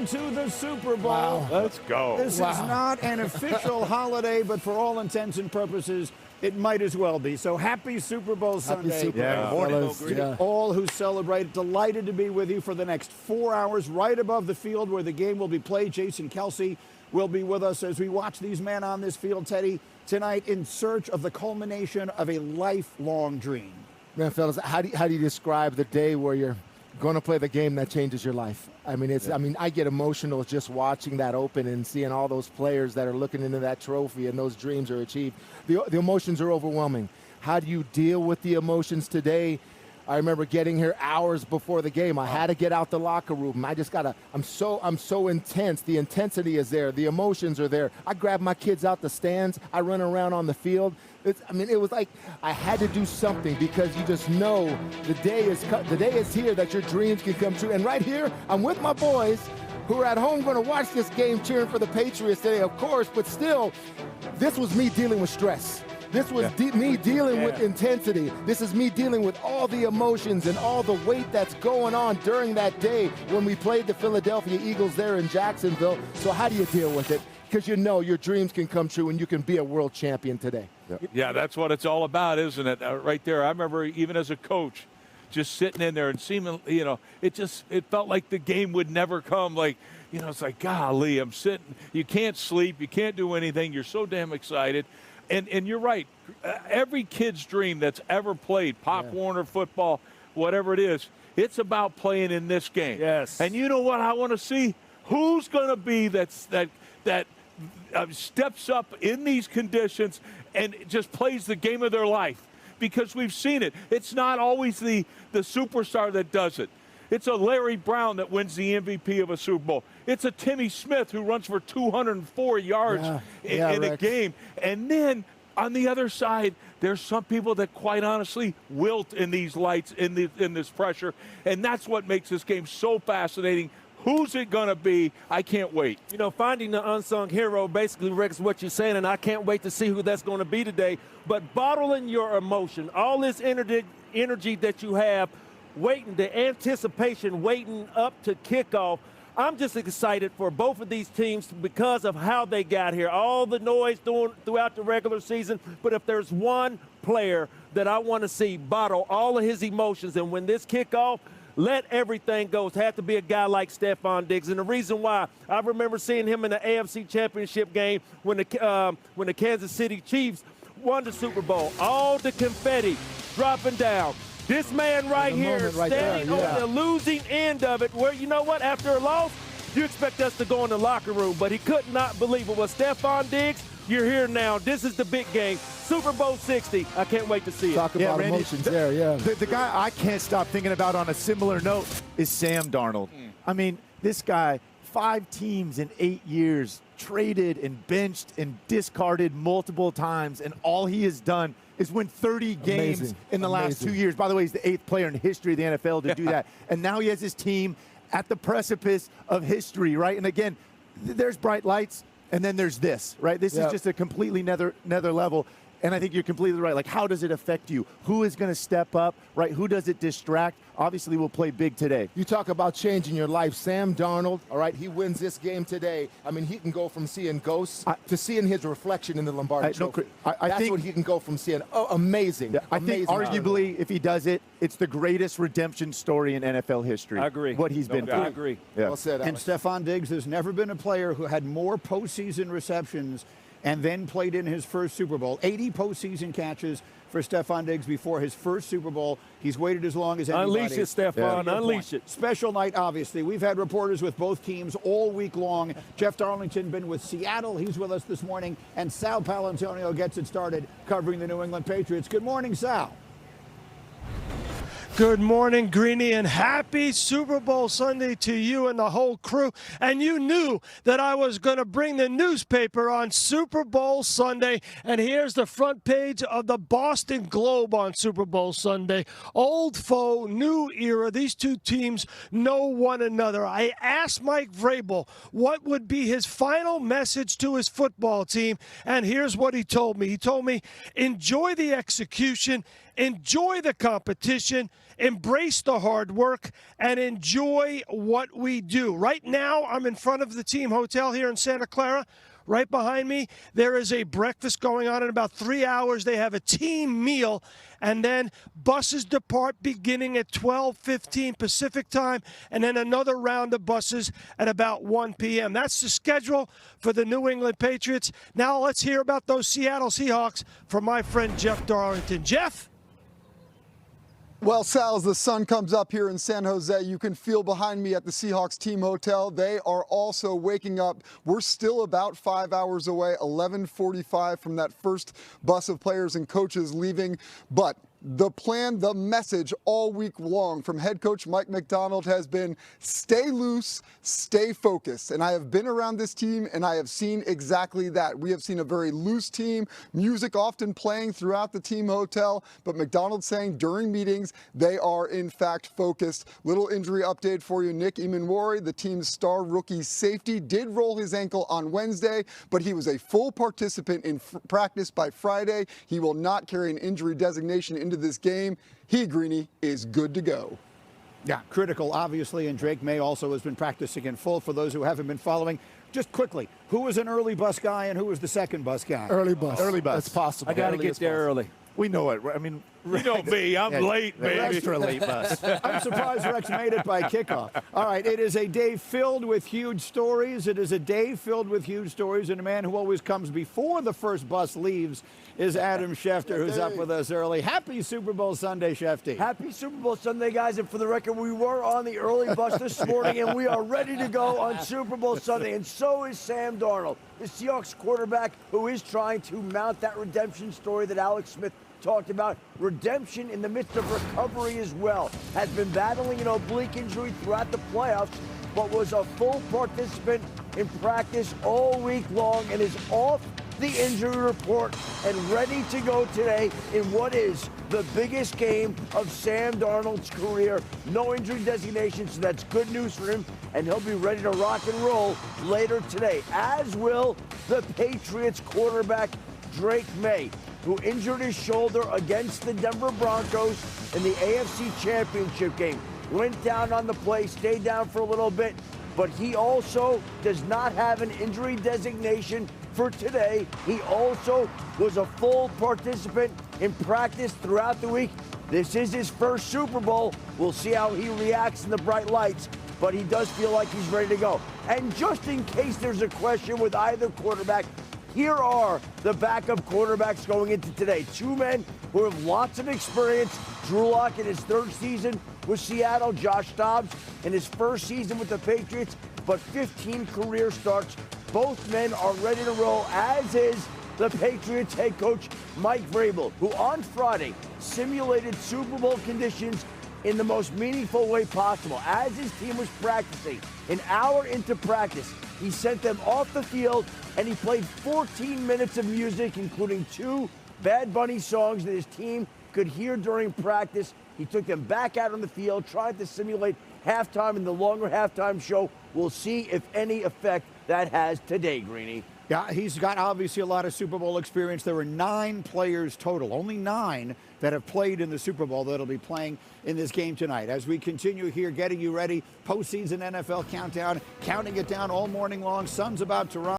to the Super Bowl. Wow. Let's go. This is not an official holiday, but for all intents and purposes, it might as well be. So happy Super Bowl Sunday. Super Bowl, fellas. To all who celebrate. Delighted to be with you for the next 4 hours right above the field where the game will be played. Jason Kelsey will be with us as we watch these men on this field, Teddy, tonight in search of the culmination of a lifelong dream. Man, fellas, how do you describe the day where you're going to play the game that changes your life? I mean, I get emotional just watching that open and seeing all those players that are looking into that trophy and those dreams are achieved. The emotions are overwhelming. How do you deal with the emotions today? I remember getting here hours before the game. I had to get out the locker room. I'm so intense. The intensity is there. The emotions are there. I grab my kids out the stands. I run around on the field. It was like I had to do something because you just know the day is here that your dreams can come true. And right here, I'm with my boys who are at home going to watch this game cheering for the Patriots today, of course, but still, this was me dealing with stress. This was me dealing with intensity. This is me dealing with all the emotions and all the weight that's going on during that day when we played the Philadelphia Eagles there in Jacksonville. So how do you deal with it? Because you know your dreams can come true and you can be a world champion today. Yeah, that's what it's all about, isn't it? Right there. I remember even as a coach, just sitting in there and seeming, it felt like the game would never come. Like, it's like, golly, I'm sitting. You can't sleep. You can't do anything. You're so damn excited. And you're right. Every kid's dream that's ever played, Pop Warner football, whatever it is, it's about playing in this game. Yes. And you know what I want to see? Who's going to be that steps up in these conditions and just plays the game of their life? Because we've seen it. It's not always the superstar that does it. It's a Larry Brown that wins the MVP of a Super Bowl. It's a Timmy Smith who runs for 204 yards in a game. And then on the other side, there's some people that quite honestly wilt in these lights, in this pressure. And that's what makes this game so fascinating. Who's it going to be? I can't wait. Finding the unsung hero basically wrecks what you're saying, and I can't wait to see who that's going to be today. But bottling your emotion, all this energy that you have, waiting, the anticipation, waiting up to kickoff. I'm just excited for both of these teams because of how they got here. All the noise throughout the regular season, but if there's one player that I want to see bottle all of his emotions, and when this kickoff, let everything go. It had to be a guy like Stefon Diggs. And the reason why, I remember seeing him in the AFC Championship game when the Kansas City Chiefs won the Super Bowl. All the confetti dropping down. This man right here standing on the losing end of it, where, you know what, after a loss, you expect us to go in the locker room. But he could not believe it. Was Stefon Diggs, you're here now. This is the big game. Super Bowl 60. I can't wait to see it. Talk about Randy, emotions there, The guy I can't stop thinking about on a similar note is Sam Darnold. I mean, this guy, 5 teams in 8 years, traded and benched and discarded multiple times, and all he has done is win 30 games in the last 2 years. By the way, he's the 8th player in the history of the NFL to do that. And now he has his team at the precipice of history, right? And again, there's bright lights, and then there's this, right? This is just a completely another level. And I think you're completely right. Like, how does it affect you? Who is going to step up, right? Who does it distract? Obviously, we'll play big today. You talk about changing your life. Sam Darnold, all right, he wins this game today. I mean, he can go from seeing ghosts to seeing his reflection in the Lombardi Trophy. I think what he can go from seeing. Oh, amazing. Yeah, I think arguably, if he does it, it's the greatest redemption story in NFL history. I agree. What he's been through. I agree. Yeah. Well said, And Stefon Diggs, there's never been a player who had more postseason receptions and then played in his first Super Bowl. 80 postseason catches for Stefon Diggs before his first Super Bowl. He's waited as long as anybody. Unleash it, Stefon. Unleash it. Special night, obviously. We've had reporters with both teams all week long. Jeff Darlington been with Seattle. He's with us this morning. And Sal Palantonio gets it started covering the New England Patriots. Good morning, Sal. Good morning, Greeny, and happy Super Bowl Sunday to you and the whole crew. And you knew that I was going to bring the newspaper on Super Bowl Sunday. And here's the front page of the Boston Globe on Super Bowl Sunday. Old foe, new era. These two teams know one another. I asked Mike Vrabel what would be his final message to his football team. And here's what he told me. He told me, enjoy the execution enjoy the competition, embrace the hard work, and enjoy what we do. Right now, I'm in front of the team hotel here in Santa Clara. Right behind me, there is a breakfast going on in about 3 hours. They have a team meal, and then buses depart beginning at 12:15 Pacific time, and then another round of buses at about 1 p.m. That's the schedule for the New England Patriots. Now let's hear about those Seattle Seahawks from my friend Jeff Darlington. Jeff? Well, Sal, as the sun comes up here in San Jose, you can feel behind me at the Seahawks team hotel. They are also waking up. We're still about 5 hours away, 11:45 from that first bus of players and coaches leaving. But the plan, the message all week long from head coach Mike Macdonald has been stay loose, stay focused. And I have been around this team and I have seen exactly that. We have seen a very loose team, music often playing throughout the team hotel, but Macdonald saying during meetings they are in fact focused. Little injury update for you. Nick Emanwori, the team's star rookie safety, did roll his ankle on Wednesday, but he was a full participant in practice by Friday. He will not carry an injury designation into this game. He, Greeny, is good to go. Yeah, critical, obviously, and Drake Maye also has been practicing in full. For those who haven't been following, just quickly, who was an early bus guy and who was the second bus guy? Early bus. Early bus. That's possible. I got to get there early. We know it. I mean, You know me, I'm late, baby. extra late bus. I'm surprised Rex made it by kickoff. All right, it is a day filled with huge stories. It is a day filled with huge stories, and a man who always comes before the first bus leaves is Adam Schefter, who's up with us early. Happy Super Bowl Sunday, Shefty. Happy Super Bowl Sunday, guys. And for the record, we were on the early bus this morning, and we are ready to go on Super Bowl Sunday. And so is Sam Darnold, the Seahawks quarterback, who is trying to mount that redemption story that Alex Smith talked about. Redemption in the midst of recovery as well. Has been battling an oblique injury throughout the playoffs, but was a full participant in practice all week long and is off the injury report and ready to go today in what is the biggest game of Sam Darnold's career. No injury designation, so that's good news for him, and he'll be ready to rock and roll later today, as will the Patriots quarterback Drake Maye, who injured his shoulder against the Denver Broncos in the AFC Championship game. Went down on the play, stayed down for a little bit, but he also does not have an injury designation for today. He also was a full participant in practice throughout the week. This is his first Super Bowl. We'll see how he reacts in the bright lights, but he does feel like he's ready to go. And just in case there's a question with either quarterback, here are the backup quarterbacks going into today. Two men who have lots of experience. Drew Lock in his third season with Seattle. Josh Dobbs in his first season with the Patriots, but 15 career starts. Both men are ready to roll, as is the Patriots head coach Mike Vrabel, who on Friday simulated Super Bowl conditions in the most meaningful way possible. As his team was practicing, an hour into practice, he sent them off the field and he played 14 minutes of music, including 2 Bad Bunny songs that his team could hear during practice. He took them back out on the field, tried to simulate halftime in the longer halftime show. We'll see if any effect that has today, Greeny. Yeah, he's got obviously a lot of Super Bowl experience. There were 9 players total, only 9 that have played in the Super Bowl that'll be playing in this game tonight. As we continue here, getting you ready, postseason NFL countdown, counting it down all morning long. Sun's about to rise.